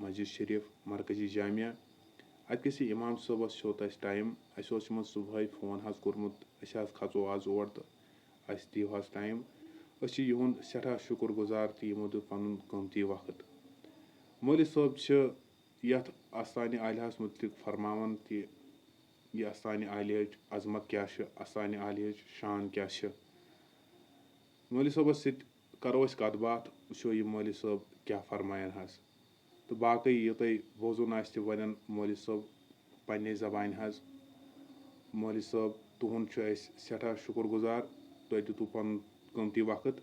مسجد شریٖف مرکزی جامعہ اَتہِ گژھِ اِمام صٲبَس ہیوٚت اَسہِ ٹایم اَسہِ اوس یِمن صُبحٲے فون حظ کوٚرمُت أسۍ حظ کھژو آز اور تہٕ اَسہِ دِیِو حظ ٹایم أسۍ چھِ یِہُنٛد سٮ۪ٹھاہ شُکُر گُزار تہٕ یِمو دیُت پَنُن قۭمتی وقت مولوی صٲب چھِ یَتھ آستانہِ عالیہَس مُتعلِق فرماوان کہِ یہِ آستانہِ عالیہٕچ عظمت کیٛاہ چھِ آستانہِ عالیہٕچ شان کیٛاہ چھِ مولوی صٲبَس سۭتۍ کَرو أسۍ کَتھ باتھ وٕچھو یہِ مولوی صٲب کیٛاہ فرماین حظ تہٕ باقٕے یہِ تۄہہِ بوزُن آسہِ تہِ وَنن مولوی صٲب پنٛنہِ زبانہِ حظ مولوی صٲب تُہُنٛد چھُ اَسہِ سٮ۪ٹھاہ شُکُر گُزار تۄہہِ دیُتوُ پَنُن قۭمتی وقت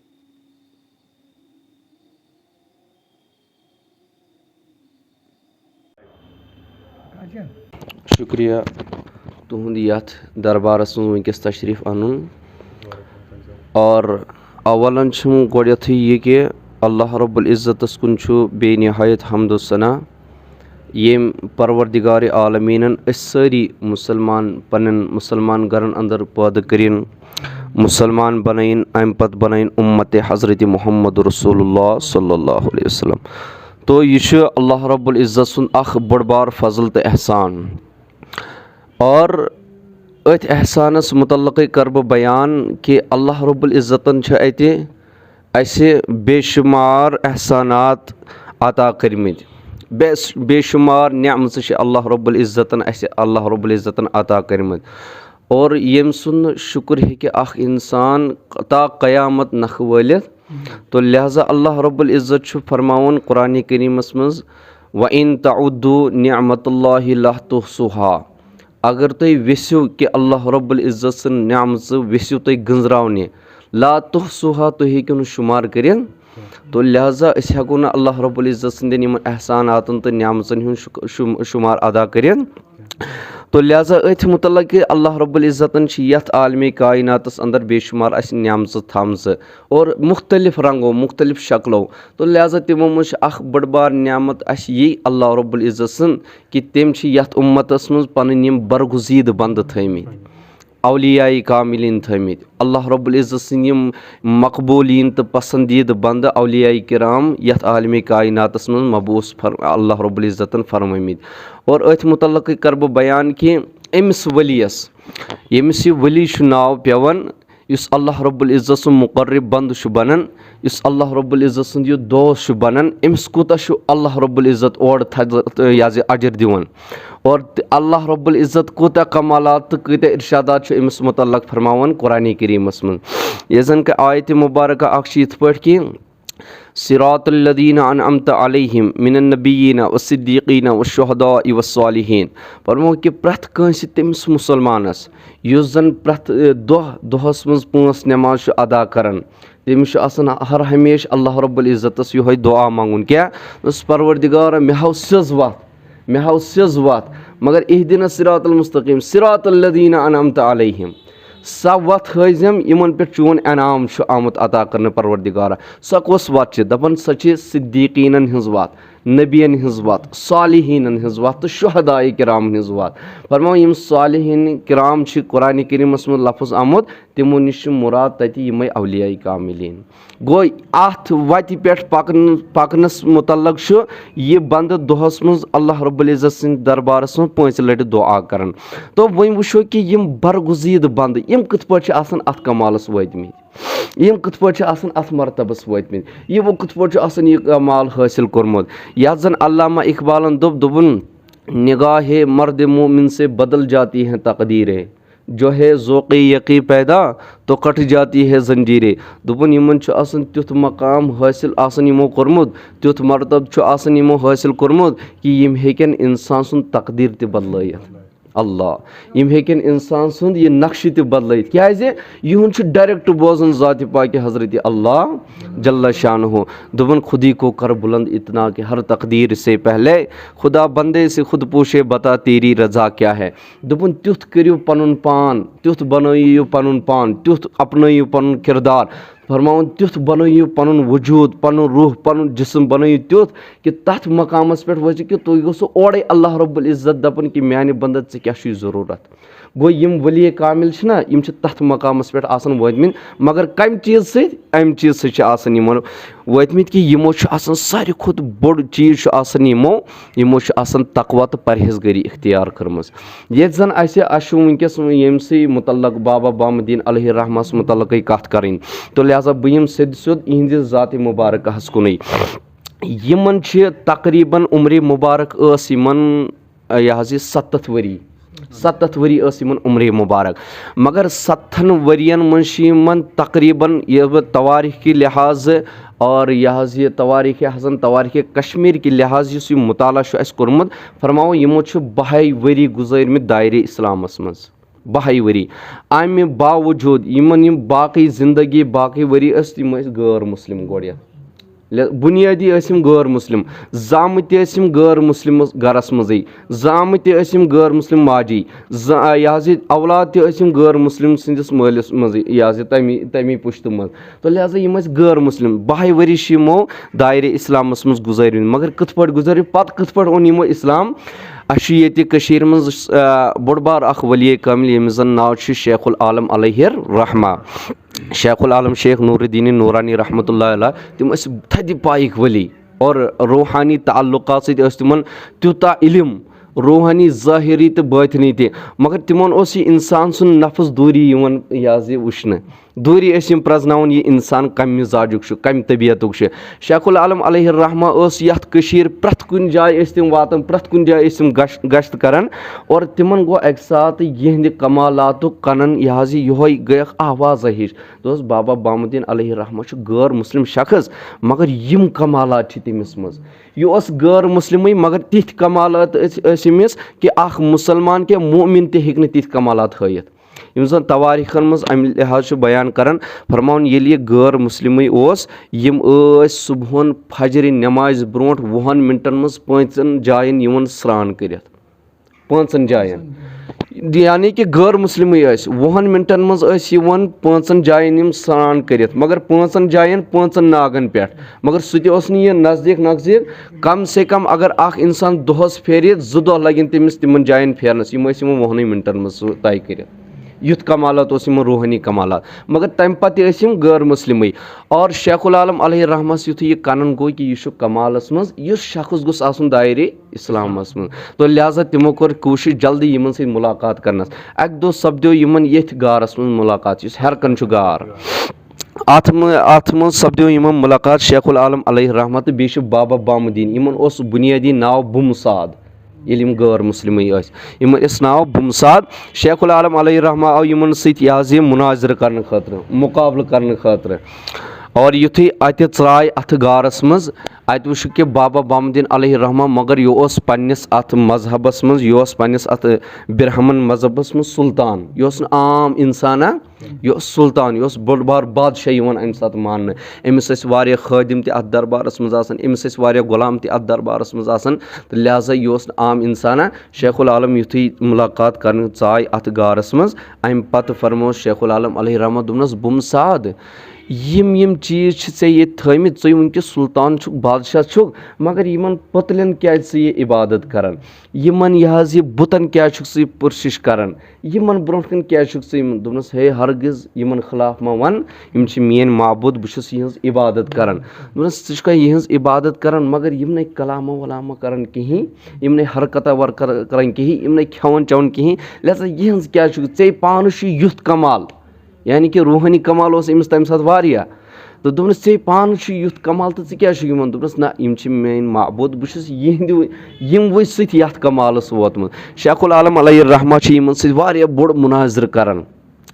شُکریہ تُہُنٛد یَتھ دربارَس منٛز وٕنکٮ۪س تشریٖف اَنُن اور اولن چھُم گۄڈٮ۪تھٕے یہِ کہِ اللہ رب العزتَس کُن چھُ بے نِہایت حمد و ثنا ییٚمۍ پروردِگارِ عالمیٖنَن أسۍ سٲری مُسلمان پنٛنٮ۪ن مُسلمان گرن انٛدر پٲدٕ کٔرِنۍ مُسلمان بنٲیِن اَمہِ پتہٕ بنٲیِن اُمتِ حضرتِ محمد رسول اللہ صلی اللہ علیہ وسلم تو یہِ چھُ اللہ رب العزت سُنٛد اکھ بوٚڑ بار فضل تہٕ احسان اور أتھۍ احسانس مُتعلقٕے کرٕ بہٕ بیان کہِ اللہ رب العزتن چھِ اَتہِ اَسہِ بے شُمار احسانات عطا کٔرمٕتۍ بے شُمار نعمژٕ چھِ اللہ رب العزتن اَسہِ اللہ رب العزتن عطا کٔرمٕتۍ اور ییٚمہِ سُنٛد نہٕ شُکُر ہیٚکہِ اکھ اِنسان تا قیامت نکھٕ وٲلِتھ تو لہٰذا اللہ رب العزت چھُ فرماوُن قرآنہِ کریٖمس منٛز وَإِن تَعُدُّوا نِعمتُ اللہِ لَا تُحصُوہا اگر تُہۍ ویٚژھِو کہِ اللہ رب العزت سٕنٛز نعمژٕ ویٚژھِو تُہۍ گٔنٛزراونہِ لا تُحصُوہا تُہۍ ہیٚکِو نہٕ شُمار کٔرِتھ تو لہٰذا أسۍ ہٮ۪کو نہٕ اللہ رب العزت سٕنٛدٮ۪ن یِمن احساناتن تہٕ نعمژن ہُنٛد شُمار ادا کٔرِتھ تو لہٰذا أتھۍ مُتعلق کہِ اللہ رب العزتن چھِ یتھ عالمِ کایناتس انٛدر بے شُمار اَسہِ نعمژٕ تھامژٕ اور مُختٔلِف رنٛگو مُختٔلِف شکلو تو لہٰذا تِمو منٛز چھِ اکھ بٔڑ بار نعمت اَسہِ یی اللہ رب العزت سٕنٛز کہِ تٔمۍ چھِ یتھ اُمتس منٛز پنٕنۍ یِم برغُزیٖدٕ بنٛدٕ تھٲمٕتۍ اولیایہِ کاملیٖن تھٲمٕتۍ اللہ رب العزت سٕنٛدۍ یِم مقبوٗلیٖن تہٕ پسنٛدیٖدٕ بنٛدٕ اولیایہِ کرام یتھ عالمِ کایناتس منٛز مبوٗس اللہ رب العزتن فرمٲمٕتۍ اور أتھۍ مُتعلقٕے کرٕ بہٕ بیان کہِ أمِس ؤلِیَس ییٚمِس یہِ ؤلی چھُ ناو پیٚوان یُس اللہ رب العزت سُنٛد مُقرب بنٛدٕ چھُ بنان یُس اللہ رب العزت سُنٛد یہِ دوست چھُ بنان أمِس کوٗتاہ چھُ اللہ رب العزت اورٕ یہِ حظ یہِ اجر دِوان اور اللہ رب العزت کوٗتاہ کمالات تہٕ کۭتیاہ ارشادات چھُ أمِس مُتعلق فرماوان قرآنہِ کریٖمس منٛز یۄس زن کہِ آیتِ مُبارکہ اکھ چھِ یِتھ پٲٹھۍ کہِ صراط الذیٖنَ انعمت علیہم من النبیٖنَ والصدیٖقیٖنَ والشہداء والصالحیٖن فرموو کہِ پرٛٮ۪تھ کٲنٛسہِ تٔمِس مُسلمانس یُس زن پرٛٮ۪تھ دۄہس منٛز 5 نٮ۪ماز چھُ ادا کران تٔمِس چھُ آسان ہر ہمیشہٕ اللہ رب العزتس یِہوے دُعا منٛگُن کیٛاہ دوٚپُس پروردِگارا مےٚ ہاو سیٚز وتھ مگر اہدِنا الصراط المستقیٖم صراط الذیٖنَ انعمت علیہم سۄ وتھ ہٲیزٮ۪م یِمن پٮ۪ٹھ چون انعام چھُ آمُت عطا کرنہٕ پروردِگارا سۄ کۄس وتھ چھِ دپان سۄ چھِ صدیٖقیٖنن ہٕنٛز وتھ نبیَن ہٕنٛز وتھ صالحیٖنن ہٕنٛز وتھ تہٕ شہدایہِ کرامن ہٕنٛز وتھ فرماوُن یِم صالحیٖن کرام چھِ قرآنہِ کریٖمس منٛز لفظ آمُت تِمو نِش چھُ مُراد تتہِ یِمے اولیایہِ کاملیٖن گوٚو اَتھ وتہِ پٮ۪ٹھ پکنس مُتعلق چھُ یہِ بنٛدٕ دۄہس منٛز اللہ رب العزت سٕنٛدِ دربارس منٛز 5 لٹہِ دُعا کران تو وۄنۍ وٕچھو کہِ یِم برغُزیٖدٕ بنٛدٕ یِم کِتھ پٲٹھۍ چھِ آسان اتھ کمالس وٲتمٕتۍ یِم کِتھ پٲٹھۍ چھِ آسان اتھ مرتبس وٲتمٕتۍ یِمو کِتھ پٲٹھۍ چھُ آسان یہِ کمال حٲصِل کوٚرمُت یتھ زن علامہ اقبالن دوٚپُن نگاہے مرد مومن سے بدل جاتی ہے تقدیٖرے جو ہے ذوقے یقی پیدا تو کٹ جاتی ہے زنجیٖرے دوٚپُن یِمن چھُ آسان تیُتھ مقام حٲصِل آسان یِمو کوٚرمُت تیُتھ مرتبہٕ چھُ آسان یِمو حٲصِل کوٚرمُت کہِ یِم ہیٚکن انسان سُنٛد تقدیٖر تہِ بدلٲیِتھ اللہ یِم ہیٚکن انسان سُنٛد یہِ نقشہٕ تہِ بدلٲیِتھ کیٛازِ یِہُنٛد چھُ ڈایریکٹ بوزان ذاتِ پاکہِ حضرتِ اللہ جل شانہ دوٚپُن خُدی کو کر بُلند اتنا کہ ہر تقدیٖر سے پہلے خدا بندے سے خود پوٗچھے بتا تیری رضا کیٛاہ ہے دوٚپُن تیُتھ کٔرِو پنُن پان تیُتھ بنٲیِو پنُن پان تیُتھ اپنٲیِو پنُن کِردار فرماوُن تیُتھ بنٲیِو پنُن وجوٗد پنُن روح پنُن جسم بنٲیِو تیُتھ کہِ تتھ مقامس پٮ۪ٹھ وٲتِو کہِ تُہۍ گوٚژھو اورے اللہ رب العزت دپان کہِ میانہِ بنٛدٕ ژےٚ کیٛاہ چھُے ضروٗرت گوٚو یِم ؤلی کامِل چھِنہ یِم چھِ تَتھ مقامَس پٮ۪ٹھ آسان وٲتمٕتۍ مگر کَمہِ چیٖز سۭتۍ اَمہِ چیٖز سۭتۍ چھِ آسان یِمن وٲتمٕتۍ کہِ یِمو چھُ آسان ساروی کھۄتہٕ بوٚڑ چیٖز چھُ آسان یِمو چھُ آسان تقوا تہٕ پرہیزگٲری اختیار کٔرمٕژ ییٚتہِ زَن اَسہِ چھُ وٕنکیٚس ییٚمسٕے مُتعلق بابا بامُدیٖن علیہ رحمَس مُتعلقٕے کَتھ کَرٕنۍ تہٕ لہٰذا بہٕ یِمہٕ سیٚود سیٚود یِہِنٛدِ ذاتِ مُبارکَس کُنُے یِمن چھِ تقریٖباً عمرِ مُبارک ٲس یِمن یہِ حظ یہِ 70 ؤری ٲس یِمن عمرِ مُبارک مگر 70 ؤرین منٛز چھِ یِمن تقریٖباً ییٚلہِ بہٕ تواریٖخ کہِ لحاظہٕ اور یہِ حظ یہِ تواریٖخ حسن تواریٖخ کشمیٖر کہِ لحاظ یُس یہِ مُطالعہ چھُ اَسہِ کوٚرمُت فرماوو یِمو چھُ 12 ؤری گُزٲرمٕتۍ دایرِ اِسلامَس منٛز 12 ؤری اَمہِ باوجوٗد یِمن یِم باقٕے زندگی باقٕے ؤری ٲسۍ تِم ٲسۍ غٲر مُسلِم گۄڈٕنیٚتھ بُنیٲدی ٲسۍ یِم غٲر مُسلِم زامٕتۍ تہِ ٲسۍ یِم غٲر مُسلِمس گرس منٛزٕے زامٕتۍ تہِ ٲسۍ یِم غٲر مُسلِم ماجی یہِ حظ یہِ اولاد تہِ ٲسۍ یِم غٲر مُسلِم سٕنٛدِس مٲلِس منٛزٕے یہِ حظ یہِ تمی پُشتہٕ منٛز تہٕ لہٰذا یِم ٲسۍ غٲر مُسلِم 12 ؤری چھِ یِمو دایرِ اِسلامَس منٛز گُزٲرمٕتۍ مگر کِتھ پٲٹھۍ گُزٲرمٕتۍ پتہٕ کِتھ پٲٹھۍ اوٚن یِمو اِسلام اَسہِ چھُ ییٚتہِ کٔشیٖرِ منٛز بوٚڑ بار اکھ ؤلی کامِل ییٚمِس زَن ناو چھُ شیخ العالم علیہ رحمٰ شیخ العالم شیخ نوٗر الدیٖن نوٗرانی رحمتہ اللہ علیہ تِم ٲسۍ تھدِ پایِکۍ ؤلی اور روحانی تعلُقات سۭتۍ ٲسۍ تِمن تیوٗتاہ علم روحانی ظٲہِری تہٕ بٲطنی تہِ مگر تِمن اوس یہِ اِنسان سُنٛد نفٕظ دوٗری یِوان یہِ حظ یہِ وٕچھنہٕ دوٗری ٲسۍ یِم پرٛزناوان یہِ اِنسان کَمہِ مِزاجُک چھُ کَمہِ طبیعتُک چھُ شیخ العالم علیہ رحمٰ ٲس یَتھ کٔشیٖر پرٛٮ۪تھ کُنہِ جایہِ ٲسۍ تِم واتان پرٛٮ۪تھ کُنہِ جایہِ ٲسۍ تِم گشت کران اور تِمن گوٚو اَکہِ ساتہٕ یِہنٛدِ کمالاتُک کَنن یہِ حظ یِہوے گٔیکھ آوازا ہِش دوٚپُس بابا بامُدیٖن علیہ رحمٰ چھُ غٲر مُسلِم شخص مگر یِم کمالات چھِ تٔمِس منٛز یہِ اوس غٲر مُسلِمٕے مگر تِتھۍ کمالات ٲسۍ أمِس کہِ اکھ مُسلمان کہِ مومِن تہِ ہیٚکہِ نہٕ تِتھۍ کمالات ہٲیِتھ یِم زَن تواریٖخن منٛز اَمہِ لحاظ چھُ بیان کران فرماوُن ییٚلہِ یہِ غٲر مُسلِمٕے اوس یِم ٲسۍ صبحن فجرِ نٮ۪مازِ برونٛٹھ 20 مِنٹن منٛز 5 جاین یِوان سرٛان کٔرِتھ 5 جاین یعنی کہِ غٲر مُسلِمٕے ٲسۍ 20 مِنٹن منٛز ٲسۍ یِوان 5 جاین یِم سرٛان کٔرِتھ مگر 5 جاین 5 ناگن پٮ۪ٹھ مگر سُہ تہِ اوس نہٕ یہِ نزدیٖک کم سے کم اگر اکھ اِنسان دۄہس پھیرِ 2 دۄہ لگن تٔمِس تِمن جاین پھیرنس یِم ٲسۍ یِوان 20 مِنٹن منٛز سُہ طے کٔرِتھ یُتھ کمالات اوس یِمن روحٲنی کمالات مگر تمہِ پتہٕ تہِ ٲسۍ یِم غٲر مُسلِمٕے اور شیخ العالم علیہ رحمٰس یِتھُے یہِ کنن گوٚو کہِ یہِ چھُ کمالس منٛز یُس شخص گوٚژھ آسُن دایرِ اِسلامس منٛز تہٕ لہٰذا تِمو کوٚر کوٗشِش جلدی یِمن سۭتۍ مُلاقات کرنس اکہِ دۄہ سپدیو یِمن ییٚتھۍ گارس منٛز مُلاقات یُس ہیرکن چھُ گار اتھ منٛز سپدیو یِمن مُلاقات شیخ العالم علیہ رحمٰ تہٕ بیٚیہِ چھُ بابا بامُدیٖن یِمن اوس بُنیٲدی ناو بُمساد ییٚلہِ یِم غٲر مُسلِمٕے ٲسۍ یِمن ٲسۍ ناو بُمساد شیخ العالم علیہ رحمٰ آو یِمن سۭتۍ یہِ حظ یہِ مُناظرٕ کرنہٕ خٲطرٕ مُقابلہٕ کرنہٕ خٲطرٕ اور یِتھُے اَتہِ ژاے اَتھ گارس منٛز اَتہِ وٕچھُکھ کہِ بابا بامُدیٖن علیہ رحمٰ مگر یہِ اوس پننِس اَتھ مذہبس منٛز یہِ اوس پننِس اَتھ برہمن مذہبس منٛز سُلطان یہِ اوس نہٕ عام اِنسانا یہِ اوس سُلطان یہِ اوس بوٚڑ بار بادشاہ یِوان اَمہِ ساتہٕ ماننہٕ أمِس ٲسۍ واریاہ خٲدِم تہِ اَتھ دربارس منٛز آسان أمِس ٲسۍ واریاہ غلام تہِ اَتھ دربارس منٛز آسان تہٕ لہٰذا یہِ اوس نہٕ عام اِنسانا شیخ العالم یِتھُے مُلاقات کرنہٕ ژاے اَتھ گارس منٛز اَمہِ پتہٕ فرمووُس شیخ العالم علیہ رحمٰ دوٚپنس بُمساد یِم چیٖز چھِ ژےٚ ییٚتہِ تھٲمٕتۍ ژٕ وٕنکیٚس سُلطان چھُکھ بادشاہ چھُکھ مگر یِمن پٔتلٮ۪ن کیازِ ژٕ یہِ عبادت کران یِمن یہِ حظ یہِ بُتن کیازِ چھُکھ ژٕ یہِ پُرشِش کران یِمن برونٛٹھ کَنۍ کیازِ چھُکھ ژٕ یِمن دوٚپنس ہے ہرگز یِمن خٕلاف مہ وَن یِم چھِ میٲنۍ معبوٗد بہٕ چھُس یِہٕنٛز عبادت کران دوٚپنس ژٕ چھُکھا یِہٕنٛز عبادت کران مگر یِمنٕے کلامہ وَلامہ کران کِہینۍ یِمنٕے حرکتہ کران کِہینۍ یِمنٕے کھٮ۪وان چٮ۪وان کِہینۍ لہٰذا یِہٕنٛز کیازِ چھُکھ ژےٚ پانہٕ چھُ یُتھ کمال یعنی کہِ روحٲنی کمال اوس أمِس تمہِ ساتہٕ واریاہ تہٕ دوٚپنس ژےٚ پانہٕ چھُ یُتھ کمال تہٕ ژٕ کیازِ چھُکھ یِمن دوٚپنس نہ یِم چھِ میٲنۍ معبوٗد بہٕ چھُس یِموٕے سۭتۍ یتھ کمالس ووتمُت شیخ العالم علیہ رحمٰ چھِ یِمن سۭتۍ واریاہ بوٚڑ مُناظرٕ کران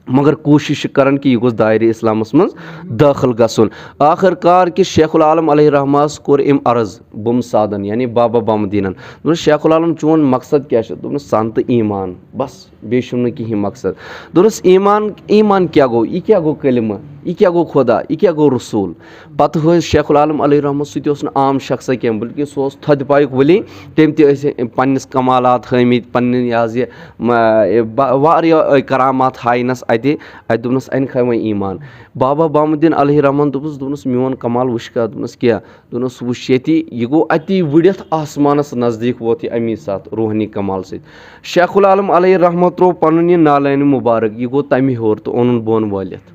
مگر کوٗشِش چھِ کران کہِ یہِ گوٚژھ دایرِ اِسلامس منٛز دٲخل گژھُن آخر کار کہِ شیخ العالم علیہ رحمٰ ہس کوٚر أمۍ عرض بُمسادن یعنی بابا بامُدیٖنن دوٚپنس شیخ العالم چون مقصد کیاہ چھُ دوٚپنس سن تہٕ ایٖمان بس بیٚیہِ چھُم نہٕ کِہینۍ مقصد دوٚپنس ایٖمان کیاہ گوٚو یہِ کیاہ گوٚو کلمہٕ یہِ کیٛاہ گوٚو خۄدا یہِ کیٛاہ گوٚو رسوٗل پَتہٕ ہٲوۍ شیخ العالم علیہ رحمت سُہ تہِ اوس نہٕ عام شخصا کینٛہہ بٔلکہِ سُہ اوس تھۄدِ پایُک ؤلی تٔمۍ تہِ ٲسۍ پنٛنِس کمالات ہٲمٕتۍ پنٛنہِ یہِ حظ یہِ واریاہ کرامات ہاینَس اَتہِ دوٚپنَس اَنہِ کھا وۄنۍ ایٖمان بابا بامُدیٖن علیہ رحمن دوٚپنَس میون کمال وٕچھ کھا دوٚپنَس کیٛاہ دوٚپنَس وٕچھ ییٚتی یہِ گوٚو اَتی وٕڑِتھ آسمانَس نزدیٖک ووت یہِ اَمی ساتہٕ روحٲنی کمال سۭتۍ شیخ العالم علیہ رحمت ترٛوو پَنُن یہِ نالانہِ مُبارک یہِ گوٚو تَمہِ ہیوٚر تہٕ اوٚنُن بۄن وٲلِتھ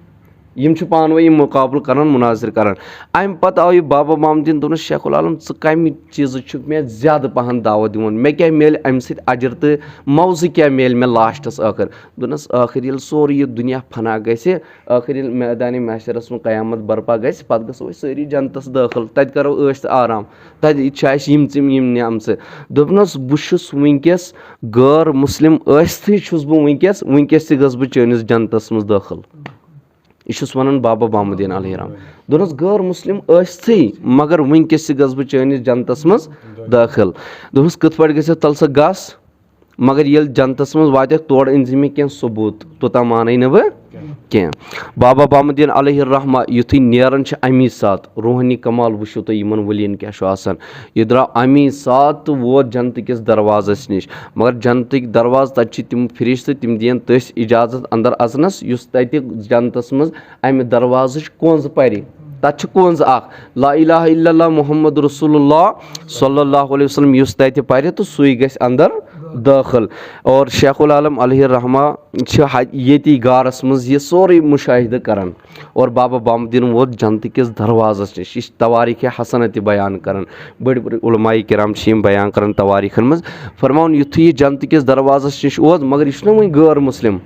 یِم چھِ پانہٕ ؤنۍ یِم مُقابلہٕ کَران مُناظر کَران اَمہِ پَتہٕ آو یہِ بابا بامُدیٖن دوٚپنَس شیخ العالم ژٕ کَمہِ چیٖزٕ چھُکھ مےٚ زیادٕ پَہَن دعوت دِوان مےٚ کیٛاہ میلہِ اَمہِ سۭتۍ اَجر تہٕ مَوزٕ کیٛاہ میلہِ مےٚ لاسٹَس ٲخٕر دوٚپنَس ٲخٕر ییٚلہِ سورُے یہِ دُنیا فنا گژھِ ٲخٕر ییٚلہِ میدانِ محشرَس منٛز قیامت برپا گژھِ پَتہٕ گژھو أسۍ سٲری جنتَس دٲخٕل تَتہِ کَرو عٲش تہٕ آرام تَتہِ چھِ اَسہِ یِم نعمژٕ دوٚپنَس بہٕ چھُس وٕنکٮ۪س غٲر مُسلِم ٲسۍتھٕے چھُس بہٕ وٕنکٮ۪س تہِ گژھٕ بہٕ چٲنِس جنتَس منٛز دٲخٕل یہِ چھُس وَنان بابا بامُدیٖن علیہ رحم دوٚپنَس غٲر مُسلِم ٲسۍتھٕے مگر وٕنکٮ۪س تہِ گژھٕ بہٕ چٲنِس جنتَس منٛز دٲخٕل دوٚپنَس کِتھ پٲٹھۍ گٔژھِتھ تَلہٕ سا گژھ مگر ییٚلہِ جنتَس منٛز واتٮ۪کھ تورٕ أنۍ زِ مےٚ کینٛہہ ثبوٗت توٚتام مانَے نہٕ بہٕ کینٛہہ بابا بامُدیٖن علیہ رحمٰ یُتھُے نیران چھِ اَمی ساتہٕ روحٲنی کمال وٕچھِو تُہۍ یِمَن ؤلیَن کیٛاہ چھُ آسان یہِ درٛاو اَمی ساتہٕ تہٕ ووت جنتہٕ کِس دروازَس نِش مگر جنتٕکۍ دروازٕ تَتہِ چھِ تِم فرشتہٕ تِم دِیَن تٔسۍ اِجازت اَنٛدر اَژنَس یُس تَتہِ جنتَس منٛز اَمہِ دروازٕچ کونٛز پَرِ تَتھ چھِ کونٛز اَکھ لا الہ الا اللہ محمد رسول اللہ صلی اللہ علیہ وسلم یُس تَتہِ پَرِ تہٕ سُے گژھِ اَنٛدر دٲخٕل اور شیخ العالم علیہ رحمٰ چھِ ییٚتی غارَس منٛز یہِ سورُے مُشاہِدٕ کَران اور بابا بامُدیٖن ووت جنتہٕ کِس دروازَس نِش یہِ چھِ تواریٖخِ حسنہ تہِ بیان کَران بٔڑۍ بٔڑۍ علماء کرام چھِ یِم بیان کَران تواریٖخن منٛز فرماوُن یُتھُے یہِ جنتہٕ کِس دروازَس نِش ووت مگر یہِ چھُنہ وۄنۍ غٲر مُسلِم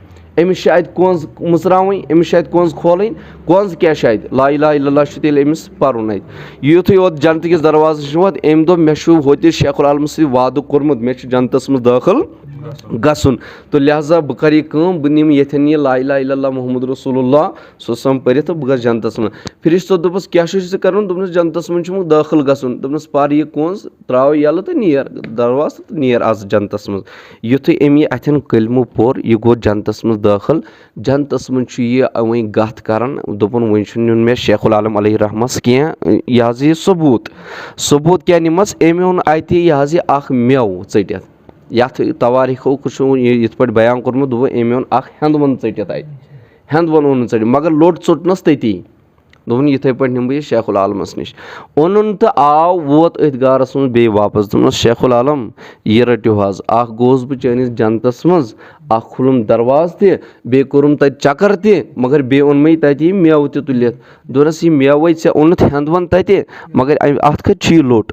أمِس چھِ اَتہِ کونٛز مٕژراوٕنۍ أمِس چھِ اَتہِ کونٛز کھولٕنۍ کونٛز کیٛاہ چھِ اَتہِ لا الہ الا اللہ چھُ تیٚلہِ أمِس پَرُن اَتہِ یُتھُے یوت جنتہٕ کِس دروازَس نِش ووت أمۍ دوٚپ مےٚ چھُ ہوٚتہِ شیخ العالمہٕ سۭتۍ وعدٕ کوٚرمُت مےٚ چھُ جنتَس منٛز دٲخٕل گژھُن تہٕ لہٰذا بہٕ کَرٕ یہِ کٲم بہٕ نِمہٕ ییٚتھٮ۪ن یہِ لا الہ الا اللہ محمد رسول اللہ سُہ پٔرِتھ تہٕ بہٕ گژھٕ جنتَس منٛز فرشتو دوٚپُس کیٛاہ چھُے ژےٚ کَرُن دوٚپنَس جنتَس منٛز چھُمَکھ دٲخٕل گژھُن دوٚپنَس پَر یہِ کونٛز ترٛاو یَلہٕ تہٕ نیر دروازٕ تہٕ نیر اَژ جنتَس منٛز یُتھُے أمۍ یہِ اَتھٮ۪ن کلمہٕ پوٚر یہِ گوٚو جنتَس منٛز دٲخٕل جنتَس منٛز چھُ یہِ وۄنۍ گَتھ کَران دوٚپُن وۄنۍ چھُنہٕ نیُن مےٚ شیخ العالم علیہ رحمَس کینٛہہ یہِ حظ یہِ ثبوٗت کیٛاہ نِمَس أمۍ اوٚن اَتہِ یہِ حظ یہِ اَکھ مٮ۪وٕ ژٔٹِتھ یَتھ تواریٖخو چھُ یِتھ پٲٹھۍ بیان کوٚرمُت دوٚپُن أمۍ اوٚن اَکھ ہٮ۪نٛدوَن ژٔٹِتھ اَتہِ ہٮ۪نٛدوَن اوٚنُن ژٔٹِتھ مگر لوٚٹ ژوٚٹنَس تٔتی دوٚپُن یِتھَے پٲٹھۍ نِمہٕ بہٕ یہِ شیخ العالمَس نِش اوٚنُن تہٕ آو ووت أتھۍ غارَس منٛز بیٚیہِ واپَس دوٚپنَس شیخ العالم یہِ رٔٹِو حظ اَکھ گوٚوُس بہٕ چٲنِس جنتَس منٛز اَکھ کھُلُم دروازٕ تہِ بیٚیہِ کوٚرُم تَتہِ چَکر تہِ مگر بیٚیہِ اوٚن مےٚ تَتہِ یہِ مٮ۪وٕ تہِ تُلِتھ دوٚپنَس یہِ مٮ۪وَے ژےٚ اوٚنُتھ ہٮ۪نٛدوَن تَتہِ مگر اَتھ کَتہِ چھُ یہِ لوٚٹ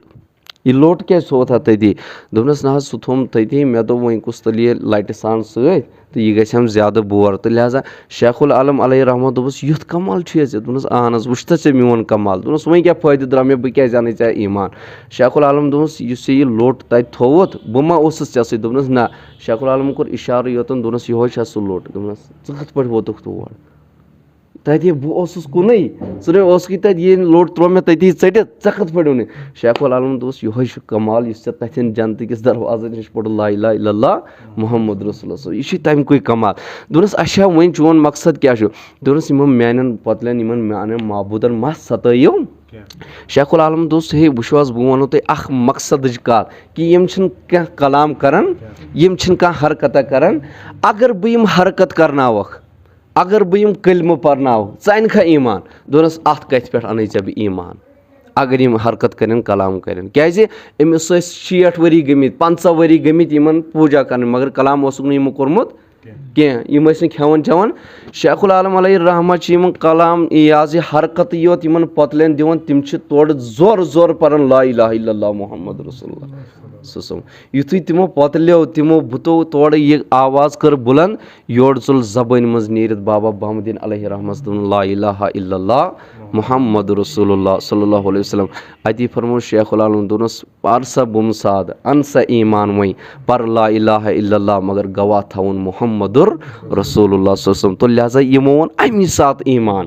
یہِ لوٚٹ کیٛازِ تھوٚوُتھ اَتھ تٔتی دوٚپنَس نہ حظ سُہ تھوٚوُم تٔتی مےٚ دوٚپ وۄنۍ کُس تُلہِ یہِ لَٹہِ سان سۭتۍ تہٕ یہِ گژھِ ہَم زیادٕ بور تہٕ لہٰذا شیخ العالم علیہ رحمٰ دوٚپُس یُتھ کمال چھُے ژےٚ دوٚپنَس اہن حظ وٕچھ تہٕ ژےٚ میون کمال دوٚپنَس وۄنۍ کیٛاہ فٲیدٕ درٛاو مےٚ بہٕ کیٛازِ اَنَے ژےٚ ایٖمان شیخ العالم دوٚپنَس یُس ژےٚ یہِ لوٚٹ تَتہِ تھوٚوُتھ بہٕ ما اوسُس ژےٚ سۭتۍ دوٚپنَس نہ شیخ العالمن کوٚر اِشارٕ یوٚتَن دوٚپنَس یِہوے چھا سُہ لوٚٹ دوٚپنَس ژٕ کِتھ پٲٹھۍ ووتُکھ تور تَتہِ بہٕ اوسُس کُنُے ژٕ نَے اوسکھٕے تَتہِ یہِ لوٚٹ ترٛوو مےٚ تٔتی ژٔٹِتھ ژےٚ کِتھ پٲٹھۍ اوٚنُے شیخ العالمن دوٚپُس یِہوے چھُ کمال یُس ژےٚ تَتھٮ۪ن جنتہٕ کِس دروازَس نِش پوٚرُتھ لا الہ الا اللہ محمد رسول اللہ یہِ چھُے تَمہِ کُے کمال دوٚپنَس اچھا وۄنۍ چون مقصد کیٛاہ چھُ دوٚپنَس یِمن میانٮ۪ن پۄتلٮ۪ن یِمن میانٮ۪ن معبوٗدن ما ستٲیِو شیخ العالم دوٚپُس ہے وٕچھِو حظ بہٕ وَنو تۄہہِ اکھ مقصدٕچ کَتھ کہِ یِم چھِنہٕ کانٛہہ کلام کران یِم چھِنہٕ کانٛہہ حرکتہ کران اگر بہٕ یِم حرکت کرناوَکھ اگر بہٕ یِم کلمہٕ پرناوٕ ژٕ اَنہِ کھا ایٖمان دوٚپنَس اَتھ کَتھِ پٮ۪ٹھ اَنَے ژےٚ بہٕ ایٖمان اگر یِم حرکت کَرن کلام کَرن کیٛازِ أمِس ٲسۍ 60 ؤری گٔمٕتۍ 50 ؤری گٔمٕتۍ یِمن پوٗجا کَرٕنۍ مگر کلام اوسُکھ نہٕ یِمو کوٚرمُت کینٛہہ یِم ٲسۍ نہٕ کھٮ۪وان چٮ۪وان شیخ العالم علیہ رحمٰ چھِ یِمن کلام یہِ حظ یہِ حرکتٕے یوت یِمن پۄتلٮ۪ن دِوان تِم چھِ تورٕ زورٕ زورٕ پران لا الہ الا اللہ محمد رسول اللہ یِتھُے تِمو پۄتلیو تِمو بُتو تورٕ یہِ آواز کٔر بُلنٛد یورٕ ژوٚل زبٲنۍ منٛز نیٖرِتھ بابا بامُدیٖن علیہ رحمَس دوٚپُن لا الہ الا اللہ محمد رسول اللہ صلی اللہ علیہ وسلم اَتی فرموو شیخ العالم دوٚپنَس پر سا بُمساد اَن سا ایٖمان وۄنۍ پر لا الہ الا اللہ مگر گواہ تھاوُن محمدُر رسول اللہ صلی اللہ علیہ وسلم تہٕ لہٰذا یِمو ووٚن اَمی ساتہٕ ایٖمان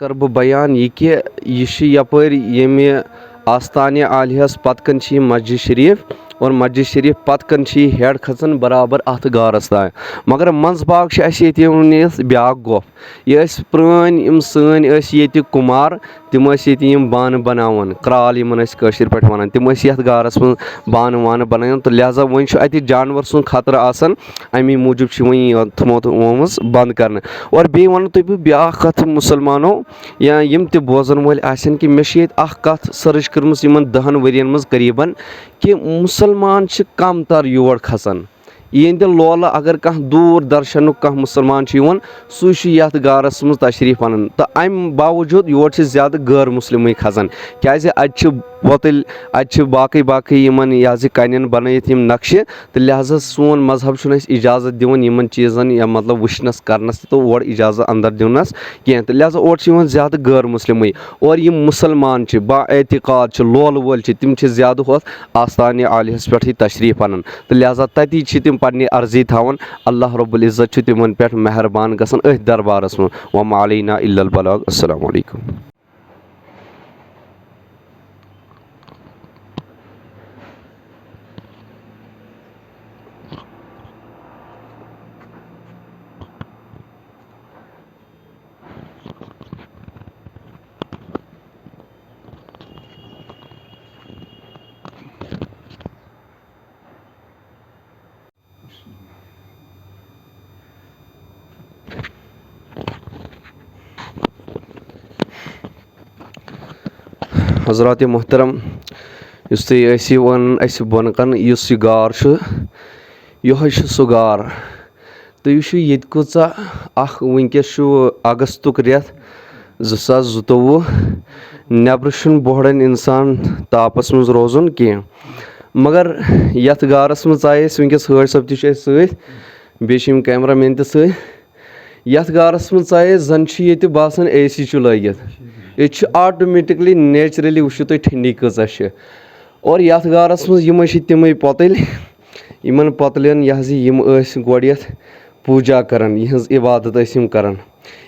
کَرٕ بہٕ بیان یہِ کہِ یہِ چھِ یَپٲرۍ ییٚمہِ آستانہِ عالیہَس پَتہٕ کَنۍ چھِ یہِ مسجِد شریٖف اور مسجِد شریٖف پَتہٕ کَنۍ چھِ یہِ ہٮ۪ڈ کھَژان برابر اَتھ غارَس تانۍ مگر منٛزٕ باگ چھِ اَسہِ ییٚتہِ وٕنِتھ بیٛاکھ گۄپھ یہِ ٲسۍ پرٛٲنۍ یِم سٲنۍ ٲسۍ ییٚتہِ کُمار تِم ٲسۍ ییٚتہِ یِم بانہٕ بَناوان کرٛال یِمَن أسۍ کٲشِر پٲٹھۍ وَنان تِم ٲسۍ یَتھ غارَس منٛز بانہٕ وانہٕ بَناوان تہٕ لہٰذا وۄنۍ چھُ اَتہِ جانوَر سُنٛد خطرٕ آسان اَمی موٗجوٗب چھِ وۄنۍ یہِ تھوٚمُت آمٕژ بنٛد کَرنہٕ اور بیٚیہِ وَنو تۄہہِ بہٕ بیٛاکھ کَتھ مُسلمانو یا یِم تہِ بوزَن وٲلۍ آسن کہِ مےٚ چھِ ییٚتہِ اَکھ کَتھ سٔرٕچ کٔرمٕژ یِمَن 10 ؤرۍیَن منٛز قریٖباً کہِ مُسلمان چھِ کَم تَر یور کھَسان یِہِنٛدِ لولہٕ اگر کانٛہہ دوٗر دَرشَنُک کانٛہہ مُسلمان چھُ یِوان سُے چھُ یَتھ غارَس منٛز تشریٖف اَنان تہٕ اَمہِ باوجوٗد یور چھِ زیادٕ غٲر مُسلمٕے کھَسان کیٛازِ اَتہِ چھِ پوتٕلۍ اَتہِ چھِ باقٕے یِمَن یہِ حظ یہِ کَنٮ۪ن بَنٲیِتھ یِم نقشہٕ تہٕ لہٰذا سون مذہب چھُنہٕ اَسہِ اِجازت دِوان یِمَن چیٖزَن یا مطلب وٕچھنَس کَرنَس تہٕ اور اِجازت اَنٛدر دِنَس کینٛہہ تہٕ لہٰذا اور چھِ یِوان زیادٕ غٲر مُسلمٕے اور یِم مُسلمان چھِ با اعتقاد چھِ لولہٕ وٲلۍ چھِ تِم چھِ زیادٕ ہوٚتھ آستانہِ عالیہَس پٮ۪ٹھٕے تشریٖف اَنان تہٕ لہٰذا تَتی چھِ تِم پنٛنہِ عرضی تھاوان اللہ رۄب العزت چھُ تِمَن پٮ۪ٹھ مہربان گژھان أتھۍ دربارَس منٛز وما علینا الا البلاغ السلام علیکُم حضراتِ محترم یُس تُہۍ ٲسِو وَنان اَسہِ بۄنہٕ کَنہِ یُس یہِ غار چھُ یِہوٚے چھُ سُہ غار تُہۍ وٕچھِو ییٚتہِ کۭژاہ اَکھ وٕنکٮ۪س چھُ اَگستُک رٮ۪تھ 2022 نٮ۪برٕ چھُنہٕ بوہڑان اِنسان تاپَس منٛز روزُن کینٛہہ مگر یَتھ غارَس منٛز آیہِ أسۍ وٕنکٮ۪س حٲج صٲب تہِ چھُ اَسہِ سۭتۍ بیٚیہِ چھِ یِم کیمرا مین تہِ سۭتۍ یَتھ غارَس منٛز ژاے أسۍ زَن چھُ ییٚتہِ باسان اے سی چھُ لٲگِتھ ییٚتہِ چھُ آٹومیٹِکلی نیچرٔلی وٕچھِو تُہۍ ٹھنٛڈی کۭژاہ چھِ اور یَتھ غارَس منٛز یِمَے چھِ تِمَے پۄتٕلۍ یِمَن پۄتلٮ۪ن یہِ حظ یِم ٲسۍ گۄڈٕ یَتھ پوٗجا کَران یِہٕنٛز عبادت ٲسۍ یِم کَران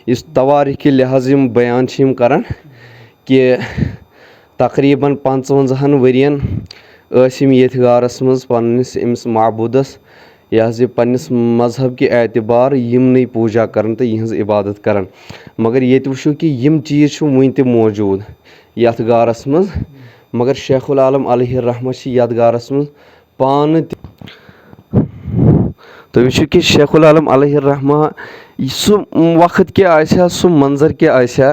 یُس تواریٖخ کہِ لحاظ یِم بیان چھِ یِم کَران کہِ تقریٖباً 55 ؤرۍیَن ٲسۍ یِم ییٚتھۍ غارَس منٛز پنٛنِس أمِس معبوٗدَس یہِ حظ یہِ پنٛنِس مذہب کہِ اعتبار یِمنٕے پوٗجا کَران تہٕ یِہٕنٛز عبادت کَران مگر ییٚتہِ وٕچھِو کہِ یِم چیٖز چھِ وٕنہِ تہِ موٗجوٗد یَتھ غارَس منٛز مگر شیخ العالم علیہ الرحمٰ چھِ یَتھ غارَس منٛز پانہٕ تہِ تُہۍ وٕچھِو کہِ شیخ العالم علیہ الرحمٰ سُہ وقت کیٛاہ آسہِ ہا سُہ منظر کیٛاہ آسہِ ہا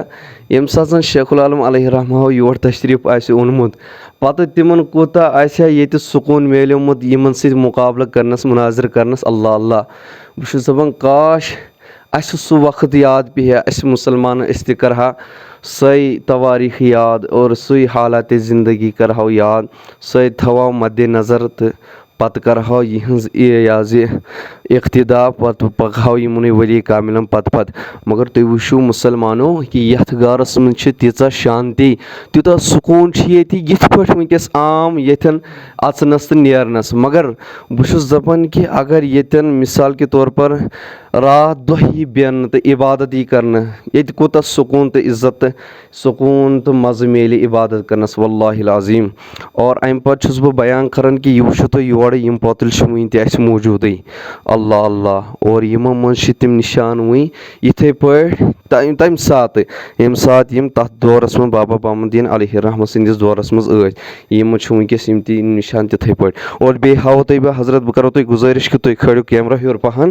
ییٚمہِ ساتہٕ زَن شیخ العالم علیہ الرحمٰ یور تشریٖف آسہِ اوٚنمُت پَتہٕ تِمَن کوٗتاہ آسہِ ہا ییٚتہِ سکوٗن میلیومُت یِمَن سۭتۍ مُقابلہٕ کَرنَس مُناظرٕ کَرنَس اللہ اللہ بہٕ چھُس دَپان کاش اَسہِ سُہ وقت یاد پیٚیہِ ہا اَسہِ مُسلمانَن أسۍ تہِ کَرٕہا سۄے تواریٖخ یاد اور سُے حالاتِ زندگی کَرٕہو یاد سۄے تھاوہو مدِ نظر تہٕ پَتہٕ کَرٕہو یِہٕنٛز یہِ حظ یہِ اقتدا پَتہٕ پَکہو یِمنٕے ؤلی کامِلَن پَتہٕ مگر تُہۍ وٕچھِو مُسلمانو کہِ یَتھ غارَس منٛز چھِ تیٖژاہ شانتی تیوٗتاہ سکوٗن چھِ ییٚتہِ یِتھ پٲٹھۍ وٕنکٮ۪س عام ییٚتٮ۪ن اَژنَس تہٕ نیرنَس مگر بہٕ چھُس دَپان کہِ اگر ییٚتٮ۪ن مِثال کے طور پر راتھ دۄہ یی بیٚہنہٕ تہٕ عبادت یی کَرنہٕ ییٚتہِ کوٗتاہ سکوٗن تہٕ عزت تہٕ سکوٗن تہٕ مَزٕ میلہِ عبادت کَرنَس واللہ العظیٖم اور اَمہِ پَتہٕ چھُس بہٕ بیان کَران کہِ یہِ وٕچھِو تُہۍ یورٕ یِم پۄتٕلۍ چھِ وٕنہِ تہِ اَسہِ موٗجوٗدٕے اللہ اللہ اور یِمو منٛز چھِ تِم نِشان وٕنہِ یِتھَے پٲٹھۍ تَمہِ ساتہٕ ییٚمہِ ساتہٕ یِم تَتھ دورَس منٛز بابا بامُدیٖن علیہ الرحمٰ سٕنٛدِس دورَس منٛز ٲسۍ یِم چھِ وٕنکٮ۪س یِم تہِ نِشان تِتھَے پٲٹھۍ اور بیٚیہِ ہاوو تۄہہِ بہٕ حضرت بہٕ کَرو تۄہہِ گُزٲرِش کہِ تُہۍ کھٲلِو کیمرا ہیوٚر پَہَن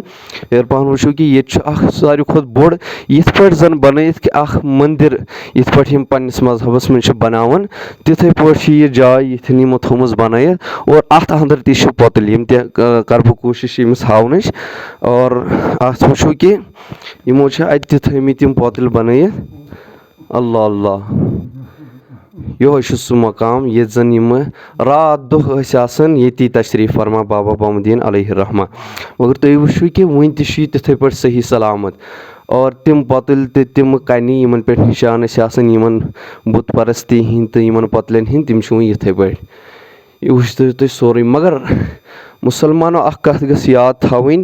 وٕچھِو کہِ ییٚتہِ چھُ اَکھ ساروی کھۄتہٕ بوٚڑ یِتھ پٲٹھۍ زَن بَنٲیِتھ کہِ اَکھ مٔندِر یِتھ پٲٹھۍ یِم پنٛنِس مذہبَس منٛز چھِ بَناوان تِتھَے پٲٹھۍ چھِ یہِ جاے یِتھٮ۪ن یِمو تھٲومٕژ بَنٲیِتھ اور اَتھ اَنٛدر تہِ چھِ پۄتٕلۍ یِم تہِ کَرٕ بہٕ کوٗشِش ییٚمِس ہاونٕچ اور اَتھ وٕچھو کہِ یِمو چھِ اَتہِ تہِ تھٲیمٕتۍ یِم پۄتٕلۍ بَنٲیِتھ اللہ اللہ یِہوٚے چھُ سُہ مقام ییٚتہِ زَن یِمہٕ راتھ دۄہ ٲسۍ آسان ییٚتی تشریٖف فرما بابا بامُدیٖن علیہ الرحمٰ مگر تُہۍ وٕچھِو کہِ وٕنہِ تہِ چھُ یہِ تِتھَے پٲٹھۍ صحیح سلامت اور تِم پۄتٕلۍ تہِ تِمہٕ کَنہِ یِمَن پٮ۪ٹھ نِشان ٲسۍ آسان یِمَن بُت پَرستی ہِنٛدۍ تہٕ یِمَن پۄتلٮ۪ن ہِنٛدۍ تِم چھِ وٕنہِ یِتھَے پٲٹھۍ یہِ وٕچھتو تُہۍ سورُے مگر مُسلمانو اَکھ کَتھ گٔژھ یاد تھاوٕنۍ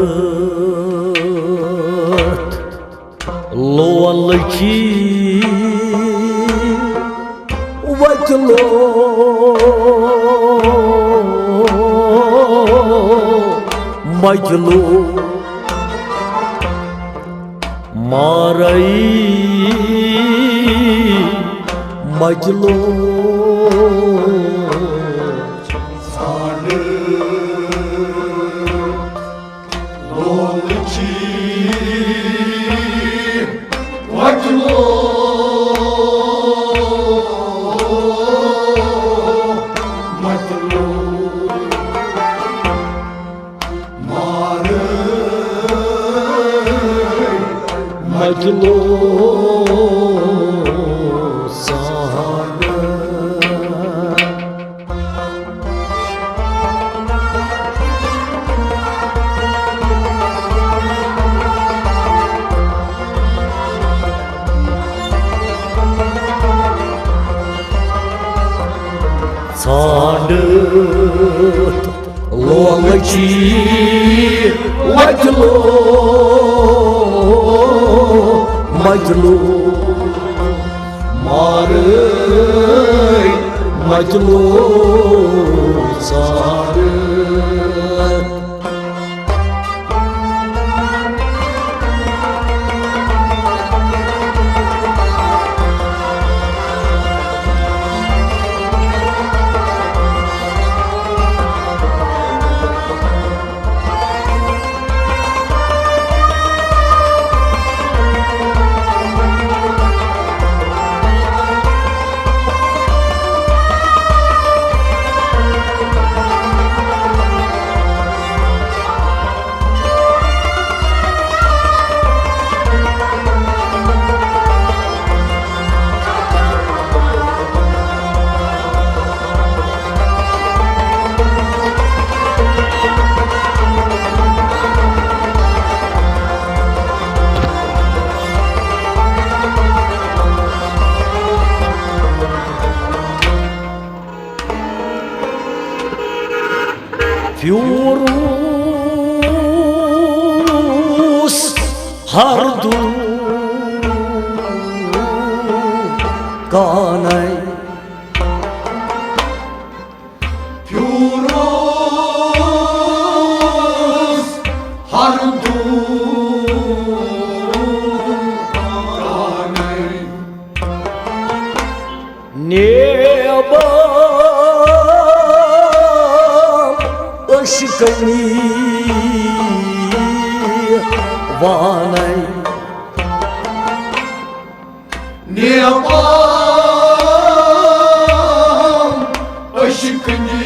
Sandut loalchi wajlo majlo marai majlo Sandut loalchi wajlo majlo marai majlo Sandut Fiorus hardu kanay Fiorus hardu kanay Neba ışıkını vanay Nebam ışıkını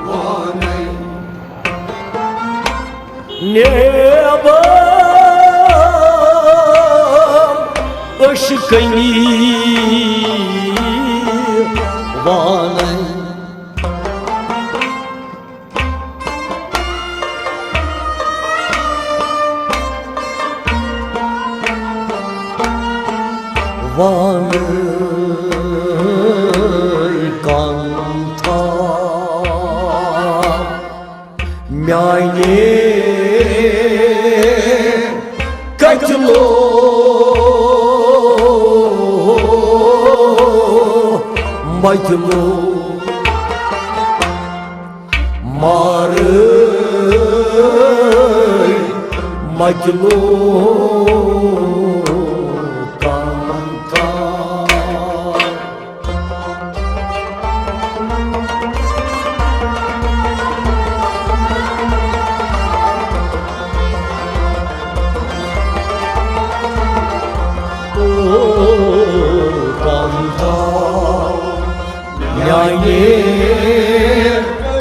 vanay Nebam ışıkını vanay Vanay kanta Myayne Kajlo Majlo Maray Majlo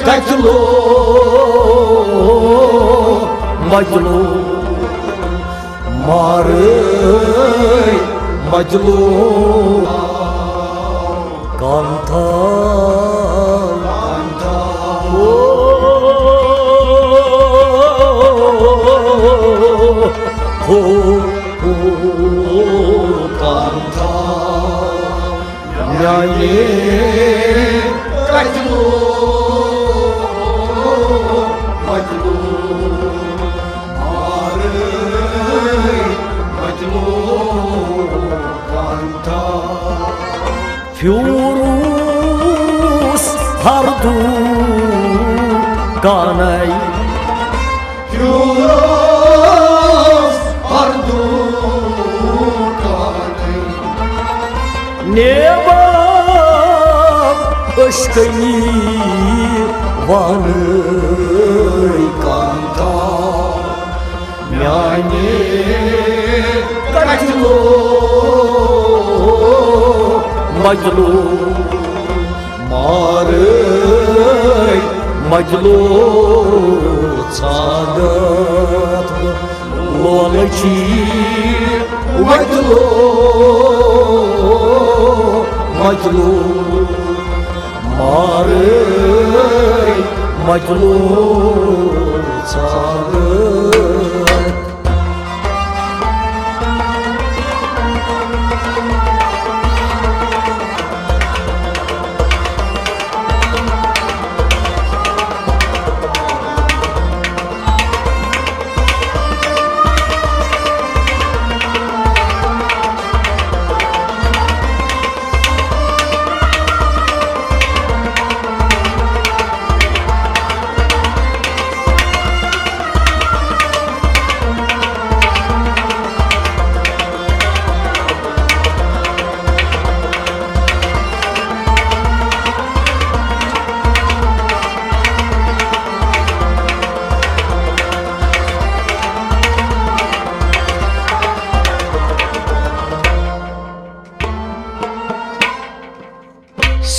Kajlo Majlo Maray Majlo Kanta Kanta Myayne Kajlo Majlo Maray Majlo Kanta Fiorus hardu kanay Fiorus hardu kanay Nebam ışkını vanay kanta Myayne Kajlo Majlo Maray Majlo Sadat Lolachi Majlo Majlo Maray Majlo Sadat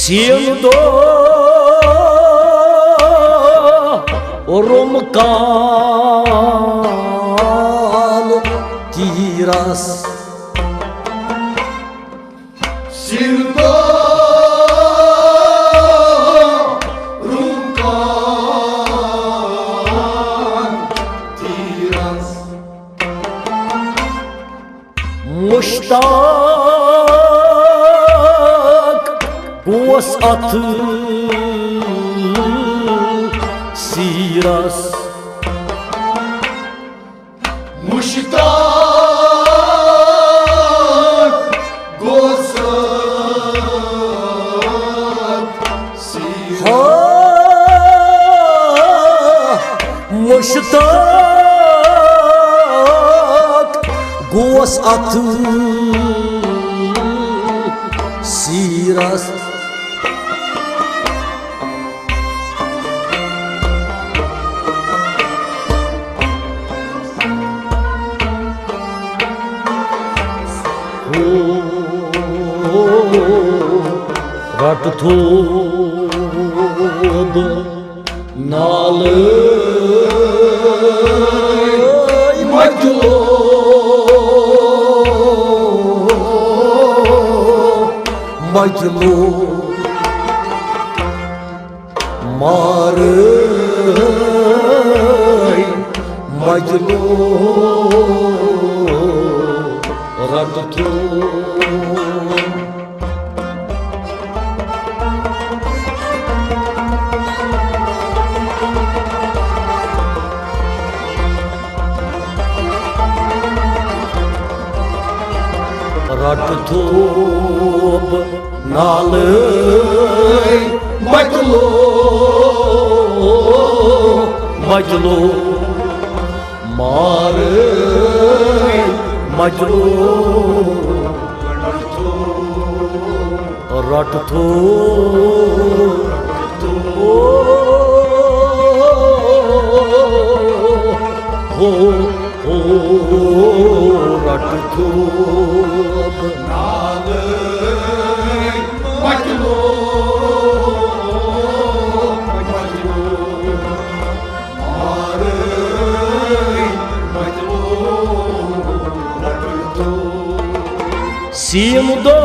Sildo Romkan tiras Sildo Romkan tiras Muştak Boğaz atı tiras Muştak Gozat Ha Muştak Gos atı Siras Rat thod nalı majlo majlo marı majlo rat thod Rat thob nalay majlo majlo maray majlo rat thob rat thob Nalay Majlo Majlo Maray Majlo Majlo Simdo